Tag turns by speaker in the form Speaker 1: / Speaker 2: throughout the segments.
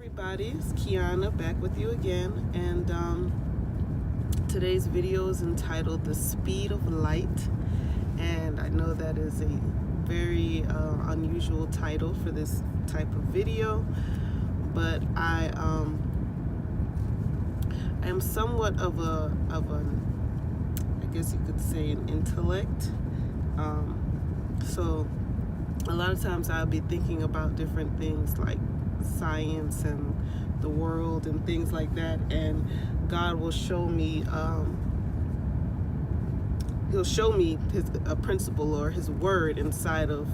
Speaker 1: Everybody, it's Kiana back with you again, and today's video is entitled The Speed of Light, and I know that is a very unusual title for this type of video, but I am somewhat of I guess you could say an intellect, so a lot of times I'll be thinking about different things like science and the world and things like that, and God will show me he'll show me a principle or his word inside of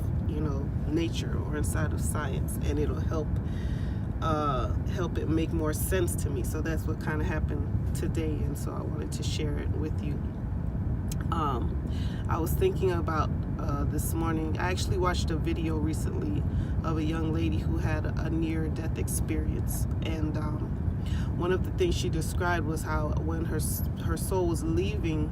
Speaker 1: nature or inside of science, and it'll help it make more sense to me. So that's what kind of happened today, and so I wanted to share it with you. I was thinking about this morning, I actually watched a video recently of a young lady who had a near-death experience, and one of the things she described was how when her soul was leaving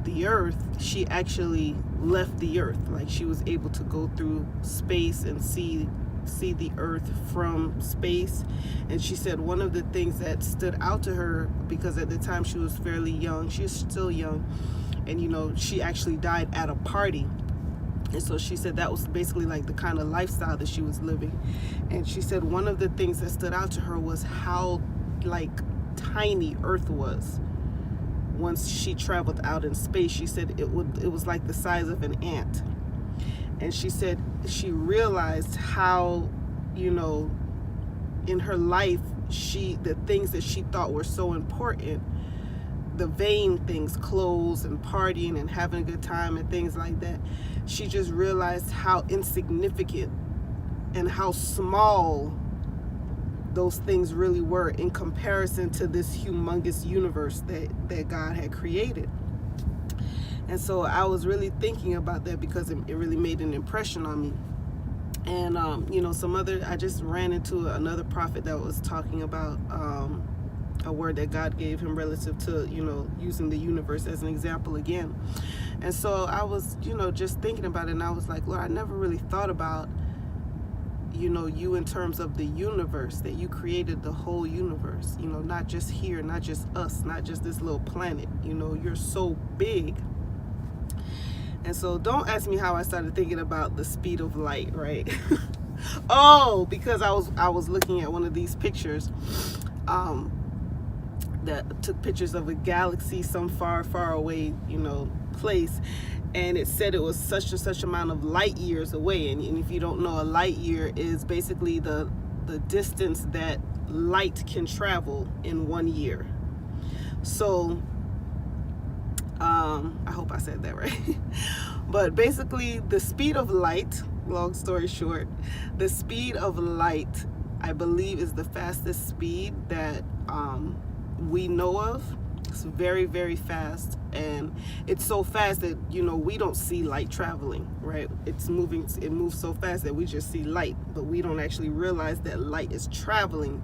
Speaker 1: the earth, she actually left the earth. Like, she was able to go through space and see the earth from space. And she said one of the things that stood out to her, because at the time she was fairly young, she was still young, and she actually died at a party. And so she said that was basically like the kind of lifestyle that she was living. And she said one of the things that stood out to her was how tiny earth was. Once she traveled out in space, she said it was like the size of an ant. And she said she realized how, in her life, the things that she thought were so important, the vain things, clothes and partying and having a good time and things like that, she just realized how insignificant and how small those things really were in comparison to this humongous universe that God had created. And so I was really thinking about that because it really made an impression on me. And I just ran into another prophet that was talking about a word that God gave him relative to using the universe as an example again. And so I was just thinking about it, and I was like, Lord, I never really thought about you in terms of the universe, that you created the whole universe, not just here, not just us, not just this little planet. You're so big. And so don't ask me how I started thinking about the speed of light, right? Oh, because I was looking at one of these pictures that took pictures of a galaxy, some far, far away, place, and it said it was such and such amount of light years away. And if you don't know, a light year is basically the distance that light can travel in 1 year. So I hope I said that right. But basically, the speed of light, long story short, the speed of light, I believe, is the fastest speed that we know of. It's very, very fast, and it's so fast that we don't see light traveling, right? It moves so fast that we just see light, but we don't actually realize that light is traveling.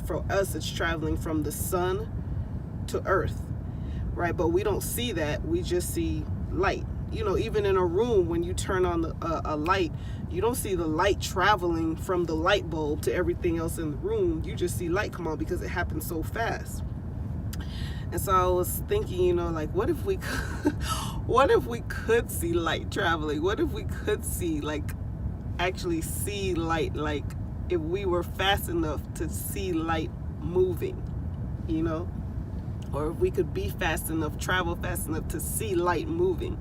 Speaker 1: For us, it's traveling from the sun to earth, right? But we don't see that. We just see light. Even in a room, when you turn on a light, you don't see the light traveling from the light bulb to everything else in the room. You just see light come on because it happens so fast. And so I was thinking, what if we could see light traveling? What if we could see, actually see light, if we were fast enough to see light moving, or if we could be fast enough, travel fast enough to see light moving.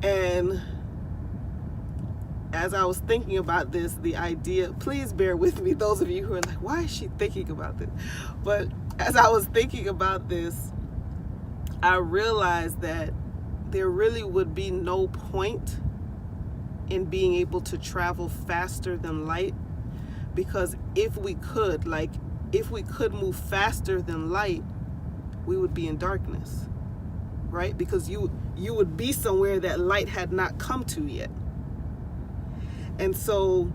Speaker 1: And as I was thinking about this, the idea, please bear with me, those of you who are like, why is she thinking about this? But as I was thinking about this, I realized that there really would be no point in being able to travel faster than light, because if we could move faster than light, we would be in darkness, right? Because you would be somewhere that light had not come to yet. And so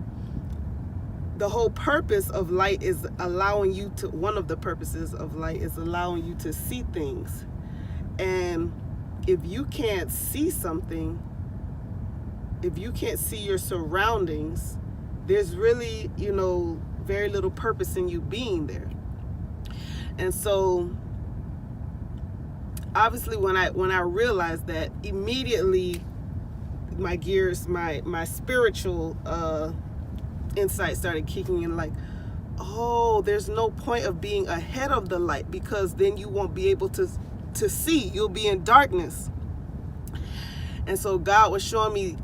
Speaker 1: the whole purpose of light is one of the purposes of light is allowing you to see things. And if you can't see something, if you can't see your surroundings, there's really, very little purpose in you being there. And so obviously when I realized that, immediately my gears, my spiritual insight started kicking in, like, oh, there's no point of being ahead of the light, because then you won't be able to see. You'll be in darkness. And so God was showing me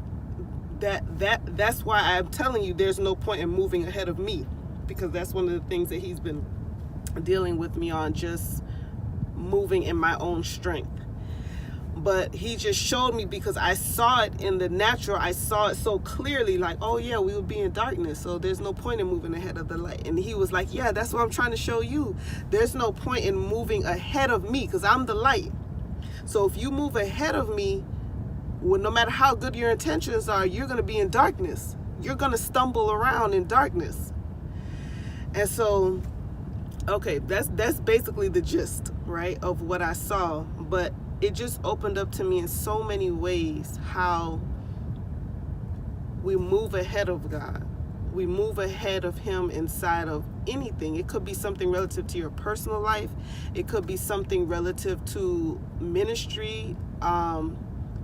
Speaker 1: that's why I'm telling you there's no point in moving ahead of me, because that's one of the things that he's been dealing with me on, just moving in my own strength. But he just showed me, because I saw it in the natural. I saw it so clearly, like, oh yeah, we will be in darkness, so there's no point in moving ahead of the light. And he was like, yeah, that's what I'm trying to show you. There's no point in moving ahead of me, because I'm the light. So if you move ahead of me, well, no matter how good your intentions are, you're going to be in darkness. You're going to stumble around in darkness. And so, okay, that's basically the gist, right, of what I saw. But it just opened up to me in so many ways how we move ahead of God. We move ahead of him inside of anything. It could be something relative to your personal life. It could be something relative to ministry.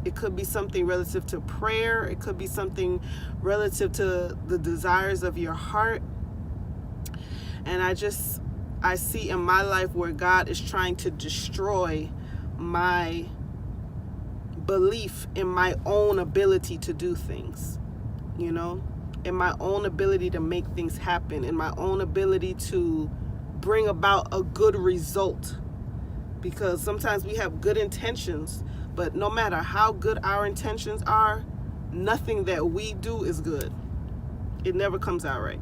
Speaker 1: It could be something relative to prayer. It could be something relative to the desires of your heart. And I see in my life where God is trying to destroy my belief in my own ability to do things, in my own ability to make things happen, in my own ability to bring about a good result. Because sometimes we have good intentions, but no matter how good our intentions are, nothing that we do is good. It never comes out right.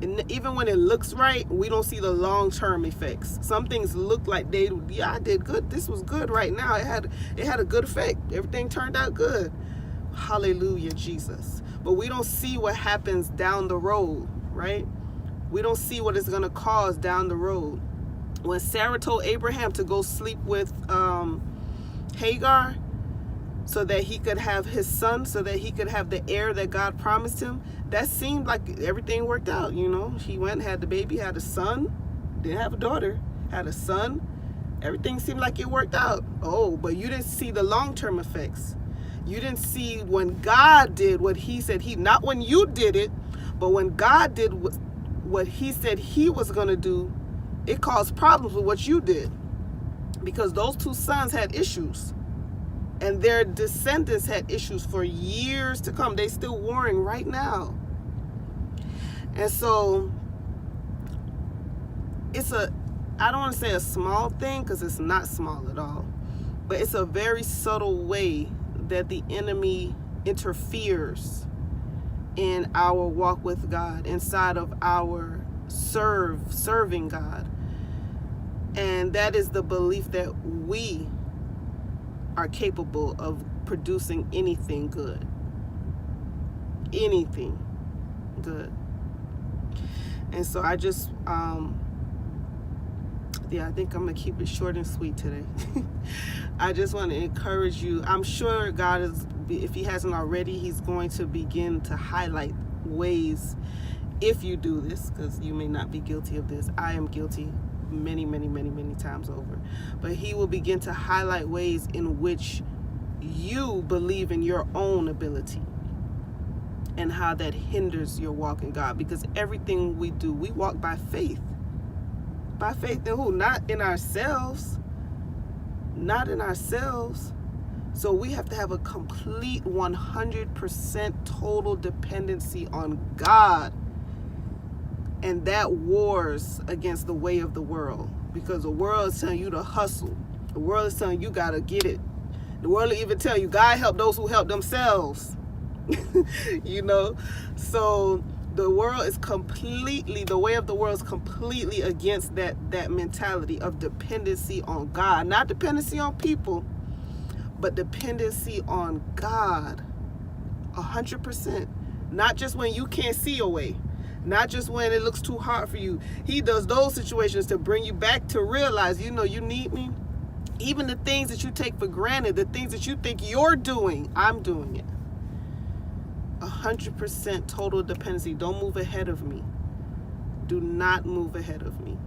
Speaker 1: And even when it looks right, we don't see the long-term effects. Some things look like I did good. This was good right now. It had a good effect. Everything turned out good. Hallelujah, Jesus. But we don't see what happens down the road, right? We don't see what it's going to cause down the road. When Sarah told Abraham to go sleep with Hagar so that he could have his son, so that he could have the heir that God promised him, that seemed like everything worked out. She went and had the baby, had a son, didn't have a daughter, had a son. Everything seemed like it worked out. Oh, but you didn't see the long-term effects. You didn't see when God did what he said not when you did it, but when God did what he said he was going to do, it caused problems with what you did, because those two sons had issues. And their descendants had issues for years to come. They still warring right now. And so I don't want to say a small thing, because it's not small at all, but it's a very subtle way that the enemy interferes in our walk with God, inside of our serving God. And that is the belief that we are capable of producing anything good. Anything good. And so I just, I think I'm going to keep it short and sweet today. I just want to encourage you. I'm sure God is, if he hasn't already, he's going to begin to highlight ways, if you do this, because you may not be guilty of this. I am guilty many, many, many, many times over. But he will begin to highlight ways in which you believe in your own ability and how that hinders your walk in God. Because everything we do, we walk by faith. By faith in who? Not in ourselves. Not in ourselves. So we have to have a complete 100% total dependency on God. And that wars against the way of the world, because the world is telling you to hustle. The world is telling you gotta get it. The world will even tell you God help those who help themselves. So the world is the way of the world is completely against that mentality of dependency on God. Not dependency on people, but dependency on God. 100%. Not just when you can't see a way. Not just when it looks too hard for you. He does those situations to bring you back to realize, you need me. Even the things that you take for granted, the things that you think you're doing, I'm doing it. 100% total dependency. Don't move ahead of me. Do not move ahead of me.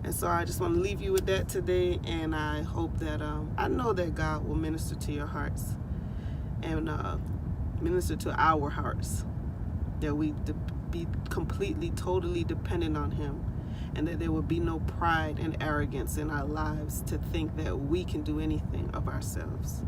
Speaker 1: And so I just want to leave you with that today, and I hope that I know that God will minister to your hearts and minister to our hearts, that we be completely, totally dependent on Him, and that there will be no pride and arrogance in our lives to think that we can do anything of ourselves.